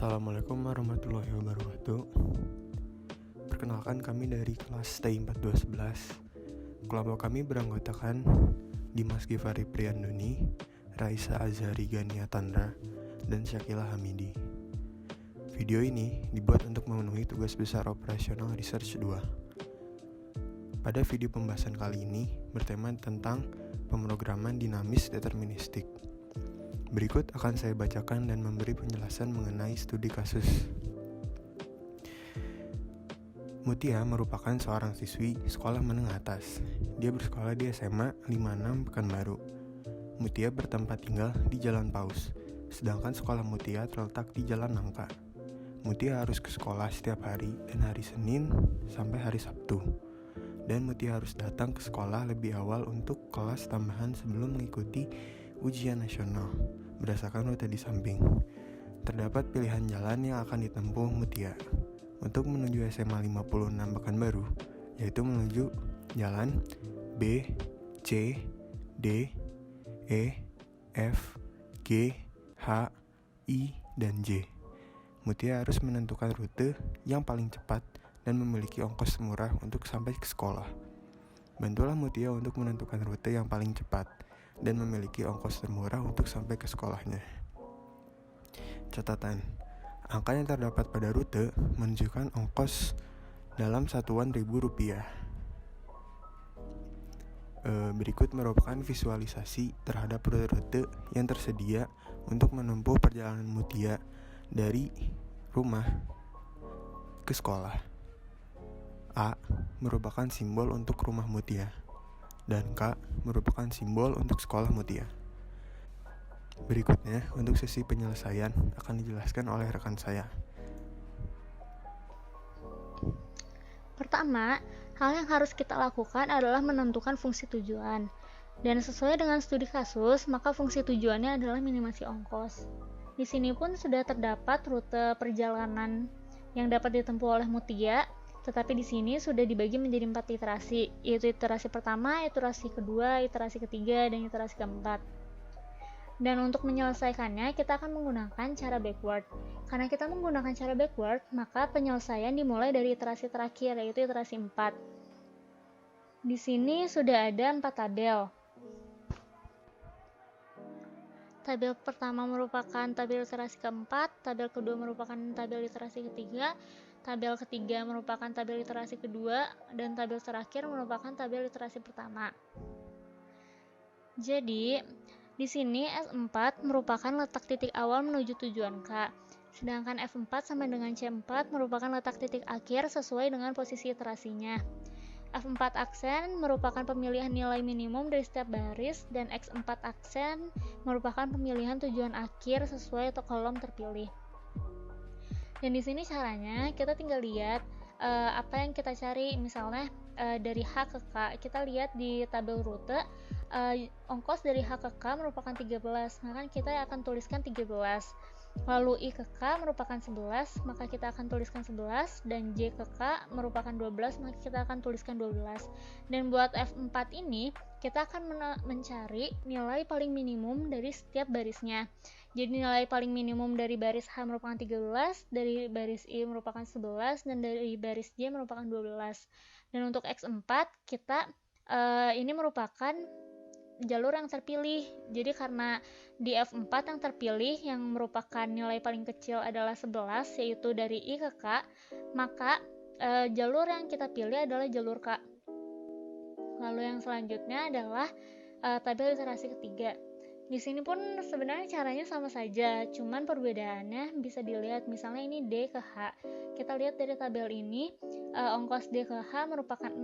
Assalamualaikum warahmatullahi wabarakatuh. Perkenalkan, kami dari kelas T4211. Kelompok kami beranggotakan Dimas Givari Priyanduni, Raisa Azhari Gania Tandra, dan Syakila Hamidi. Video ini dibuat untuk memenuhi tugas besar operasional Research 2. Pada video pembahasan kali ini bertema tentang pemrograman dinamis deterministik. Berikut akan saya bacakan dan memberi penjelasan mengenai studi kasus. Mutia merupakan seorang siswi sekolah menengah atas. Dia bersekolah di SMA 56 Pekanbaru. Mutia bertempat tinggal di Jalan Paus, sedangkan sekolah Mutia terletak di Jalan Nangka. Mutia harus ke sekolah setiap hari dan hari Senin sampai hari Sabtu. Dan Mutia harus datang ke sekolah lebih awal untuk kelas tambahan sebelum mengikuti ujian nasional berdasarkan rute di samping. Terdapat pilihan jalan yang akan ditempuh Mutia untuk menuju SMA 56 Pekanbaru, yaitu menuju jalan B, C, D, E, F, G, H, I, dan J. Mutia harus menentukan rute yang paling cepat dan memiliki ongkos murah untuk sampai ke sekolah. Bantulah Mutia untuk menentukan rute yang paling cepat dan memiliki ongkos termurah untuk sampai ke sekolahnya. Catatan, angka yang terdapat pada rute menunjukkan ongkos dalam satuan Rp1.000. Berikut merupakan visualisasi terhadap rute yang tersedia untuk menempuh perjalanan Mutia dari rumah ke sekolah. A merupakan simbol untuk rumah Mutia, dan K merupakan simbol untuk sekolah Mutia. Berikutnya, untuk sesi penyelesaian akan dijelaskan oleh rekan saya. Pertama, hal yang harus kita lakukan adalah menentukan fungsi tujuan. Dan sesuai dengan studi kasus, maka fungsi tujuannya adalah minimasi ongkos. Di sini pun sudah terdapat rute perjalanan yang dapat ditempuh oleh Mutia, tetapi di sini sudah dibagi menjadi 4 iterasi, yaitu iterasi pertama, iterasi kedua, iterasi ketiga, dan iterasi keempat. Dan untuk menyelesaikannya, kita akan menggunakan cara backward. Karena kita menggunakan cara backward, maka penyelesaian dimulai dari iterasi terakhir, yaitu iterasi 4. Di sini sudah ada 4 tabel. Tabel pertama merupakan tabel iterasi keempat, tabel kedua merupakan tabel iterasi ketiga, tabel ketiga merupakan tabel literasi kedua, dan tabel terakhir merupakan tabel literasi pertama. Jadi, di sini S4 merupakan letak titik awal menuju tujuan K, sedangkan F4 sama dengan C4 merupakan letak titik akhir sesuai dengan posisi iterasinya. F4 aksen merupakan pemilihan nilai minimum dari setiap baris, dan X4 aksen merupakan pemilihan tujuan akhir sesuai kolom terpilih. Dan di sini caranya kita tinggal lihat apa yang kita cari. Misalnya dari H ke K, kita lihat di tabel rute ongkos dari H ke K merupakan 13, maka kita akan tuliskan 13. Lalu I ke K merupakan 11, maka kita akan tuliskan 11, dan J ke K merupakan 12, maka kita akan tuliskan 12. Dan buat F4 ini kita akan mencari nilai paling minimum dari setiap barisnya. Jadi nilai paling minimum dari baris H merupakan 13, dari baris I merupakan 11, dan dari baris J merupakan 12. Dan untuk X4 kita ini merupakan jalur yang terpilih. Jadi karena di F4 yang terpilih yang merupakan nilai paling kecil adalah 11, yaitu dari I ke K, maka jalur yang kita pilih adalah jalur K. Lalu yang selanjutnya adalah tabel literasi ketiga. Di sini pun sebenarnya caranya sama saja, cuman perbedaannya bisa dilihat. Misalnya ini D ke H. Kita lihat dari tabel ini, ongkos D ke H merupakan 6.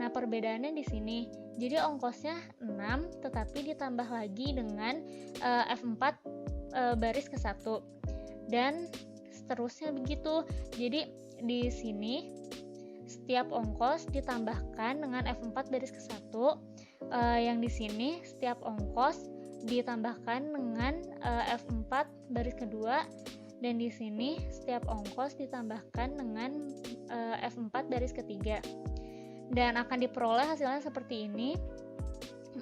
Nah, perbedaannya di sini. Jadi ongkosnya 6, tetapi ditambah lagi dengan F4 baris ke 1. Dan seterusnya begitu. Jadi di sini setiap ongkos ditambahkan dengan F4 baris ke 1. Yang di sini setiap ongkos ditambahkan dengan F4 baris kedua, dan di sini setiap ongkos ditambahkan dengan F4 baris ketiga, dan akan diperoleh hasilnya seperti ini.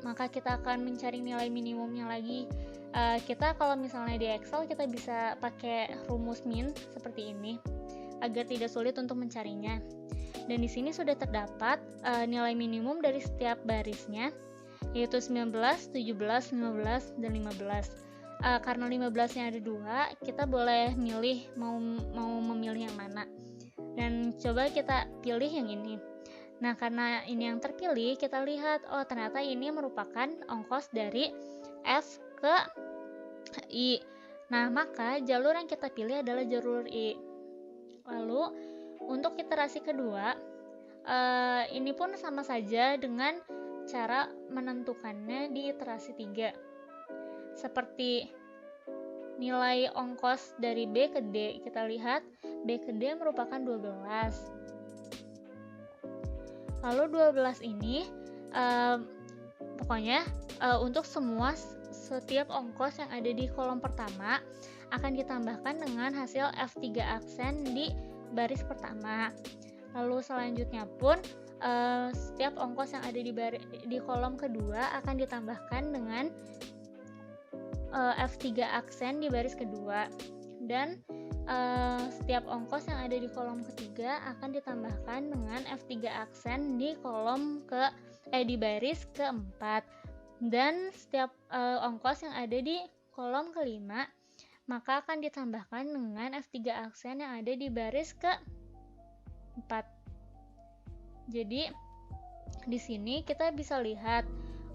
Maka kita akan mencari nilai minimumnya lagi. Kita kalau misalnya di Excel kita bisa pakai rumus min seperti ini agar tidak sulit untuk mencarinya. Dan di sini sudah terdapat nilai minimum dari setiap barisnya, yaitu 19, 17, 15, dan 15. Karena 15-nya ada 2, kita boleh milih mau memilih yang mana. Dan coba kita pilih yang ini. Nah, karena ini yang terpilih, kita lihat, oh ternyata ini merupakan ongkos dari F ke I. Nah, maka jalur yang kita pilih adalah jalur I. Lalu, untuk iterasi kedua, ini pun sama saja dengan cara menentukannya di iterasi 3. Seperti nilai ongkos dari B ke D, kita lihat B ke D merupakan 12. Lalu 12 ini pokoknya untuk setiap ongkos yang ada di kolom pertama akan ditambahkan dengan hasil F3 aksen di baris pertama. Lalu selanjutnya pun setiap ongkos yang ada di kolom kedua akan ditambahkan dengan F3 aksen di baris kedua, dan setiap ongkos yang ada di kolom ketiga akan ditambahkan dengan F3 aksen di di baris keempat, dan setiap ongkos yang ada di kolom kelima maka akan ditambahkan dengan F3 aksen yang ada di baris ke-4. Jadi di sini kita bisa lihat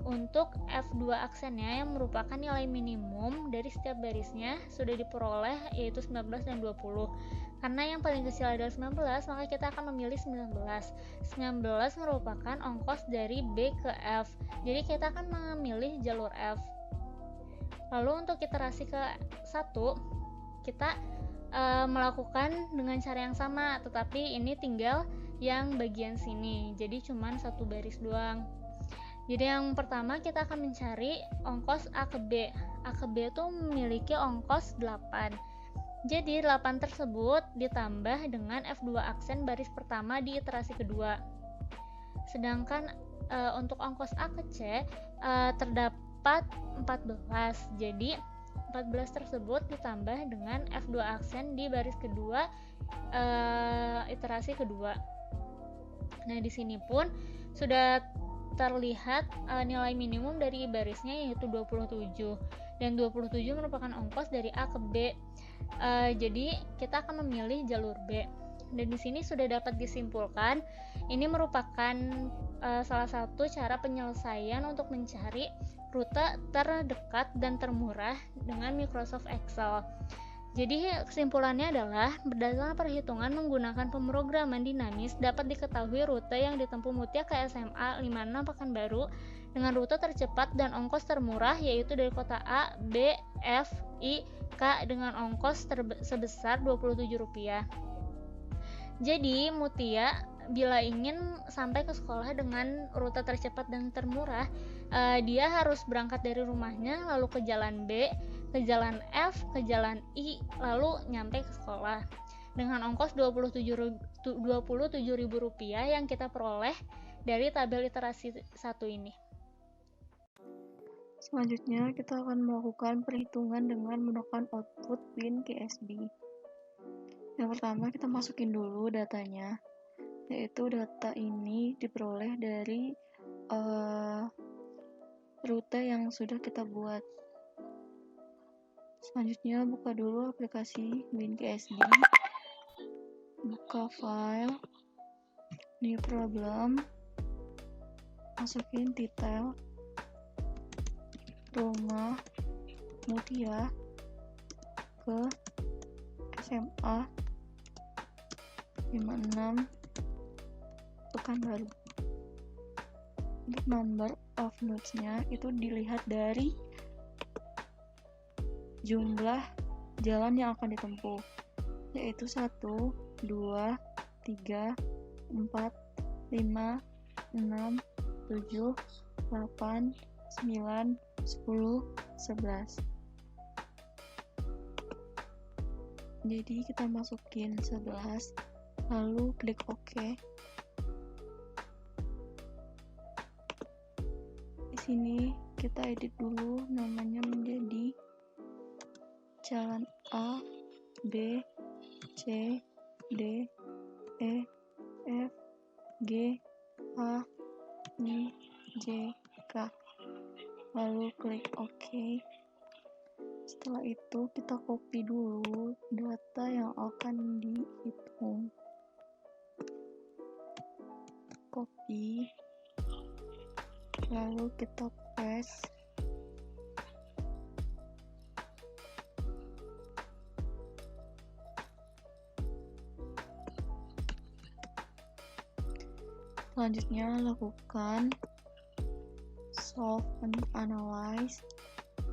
untuk F2 aksennya yang merupakan nilai minimum dari setiap barisnya sudah diperoleh, yaitu 19 dan 20. Karena yang paling kecil adalah 19, maka kita akan memilih 19. 19 merupakan ongkos dari B ke F. Jadi kita akan memilih jalur F. Lalu untuk iterasi ke-1, kita melakukan dengan cara yang sama, tetapi ini tinggal yang bagian sini. Jadi cuma satu baris doang. Jadi yang pertama kita akan mencari ongkos A ke B. A ke B itu memiliki ongkos 8. Jadi 8 tersebut ditambah dengan F2 aksen baris pertama di iterasi kedua. Sedangkan untuk ongkos A ke C terdapat 14. Jadi 14 tersebut ditambah dengan F2 aksen di baris kedua iterasi kedua. Nah, di sini pun sudah terlihat nilai minimum dari barisnya, yaitu 27, dan 27 merupakan ongkos dari A ke B. Jadi kita akan memilih jalur B. Dan di sini sudah dapat disimpulkan ini merupakan salah satu cara penyelesaian untuk mencari rute terdekat dan termurah dengan Microsoft Excel. Jadi kesimpulannya adalah berdasarkan perhitungan menggunakan pemrograman dinamis dapat diketahui rute yang ditempuh Mutia ke SMA 56 Pekanbaru dengan rute tercepat dan ongkos termurah, yaitu dari kota A, B, F, I, K dengan ongkos sebesar Rp27. Jadi Mutia bila ingin sampai ke sekolah dengan rute tercepat dan termurah, dia harus berangkat dari rumahnya lalu ke jalan B, ke jalan F, ke jalan I, lalu nyampe ke sekolah dengan ongkos Rp27.000 yang kita peroleh dari tabel literasi 1 ini. Selanjutnya kita akan melakukan perhitungan dengan menggunakan output WinKSB. Yang pertama kita masukin dulu datanya, yaitu data ini diperoleh dari rute yang sudah kita buat. Selanjutnya buka dulu aplikasi WinKSB, buka file, new problem, masukin titel rumah Mutia ke SMA 56 Pekanbaru. Untuk number of nodes-nya itu dilihat dari jumlah jalan yang akan ditempuh, yaitu 1, 2, 3, 4, 5, 6, 7, 8, 9, 10, 11. Jadi kita masukin 11, lalu klik OK. Di sini kita edit dulu namanya menjadi jalan A, B, C, D, E, F, G, H, I, J, K. Lalu klik OK. Setelah itu kita copy dulu data yang akan dihitung. Copy. Lalu kita paste. Selanjutnya lakukan solve and analyze,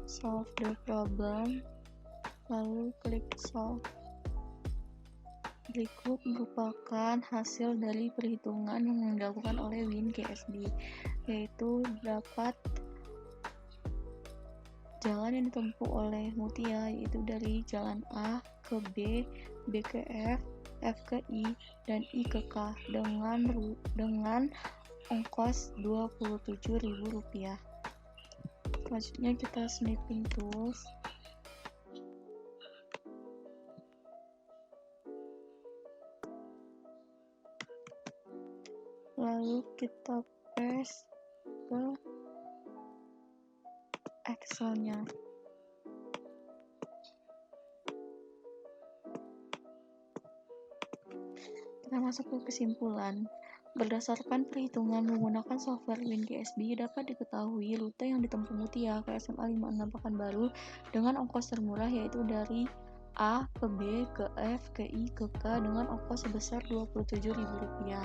solve the problem, lalu klik solve. Berikut merupakan hasil dari perhitungan yang dilakukan oleh WinKSD, yaitu dapat jalan yang ditempuh oleh Mutia, yaitu dari jalan A ke B, B ke F, F ke I, dan I ke K dengan ongkos Rp27.000. Selanjutnya kita snipping tools. Lalu kita paste ke Excel-nya. Kita masuk ke kesimpulan. Berdasarkan perhitungan menggunakan software WinKSD, dapat diketahui rute yang ditempuh Mutia ke SMA 56 Pekanbaru dengan ongkos termurah, yaitu dari A ke B ke F ke I ke K dengan ongkos sebesar Rp27.000.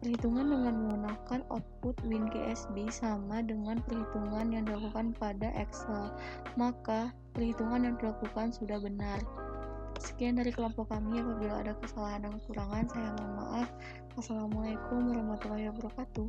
Perhitungan dengan menggunakan output WinKSD sama dengan perhitungan yang dilakukan pada Excel, maka perhitungan yang dilakukan sudah benar. Sekian dari kelompok kami. Apabila ada kesalahan dan kekurangan, saya mohon maaf. Wassalamualaikum warahmatullahi wabarakatuh.